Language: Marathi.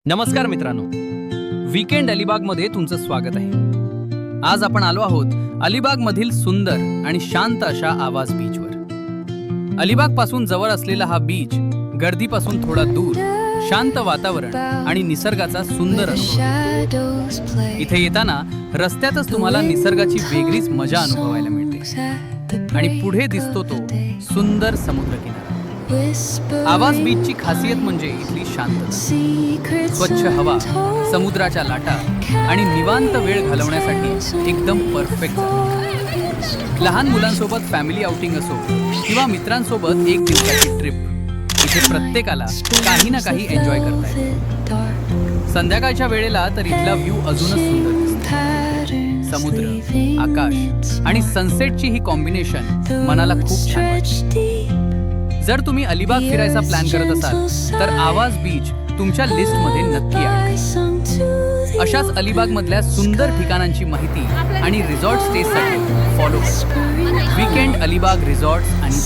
नमस्कार मित्रांनो, वीकेंड अलिबागमध्ये तुमचं स्वागत आहे. आज आपण आलो आहोत अलिबागमधील सुंदर आणि शांत अशा आवाज बीचवर. अलिबाग पासून जवळ असलेला हा बीच गर्दीपासून थोडा दूर, शांत वातावरण आणि निसर्गाचा सुंदर अनुभव. इथे येताना रस्त्यातच तुम्हाला निसर्गाची वेगळीच मजा अनुभवायला मिळते आणि पुढे दिसतो तो सुंदर समुद्रकिनारा. आवाज बीचची खासियत म्हणजे इथली शांतता, स्वच्छ हवा, समुद्राच्या लाटा आणि निवांत वेळ घालवण्यासाठी एकदम परफेक्ट जागा. लहान मुलांसोबत फॅमिली आउटिंग असो किंवा मित्रांसोबत एक दिवसाची ट्रिप, इथे प्रत्येकाला काही ना काही एन्जॉय करता येतं. संध्याकाळच्या वेळेला तर इथला व्ह्यू अजूनच सुंदर दिसतो. समुद्र, आकाश आणि सनसेटची ही कॉम्बिनेशन मनाला खूप छान वाटते. जर तुम्ही अलिबाग फिरायचा प्लॅन करत असाल तर आवाज बीच तुमच्या लिस्टमध्ये नक्की ॲड. अशाच अलिबागमधल्या सुंदर ठिकाणांची माहिती आणि रिसॉर्ट स्टेसाठी फॉलो करा वीकेंड अलिबाग रिसॉर्ट्स आणि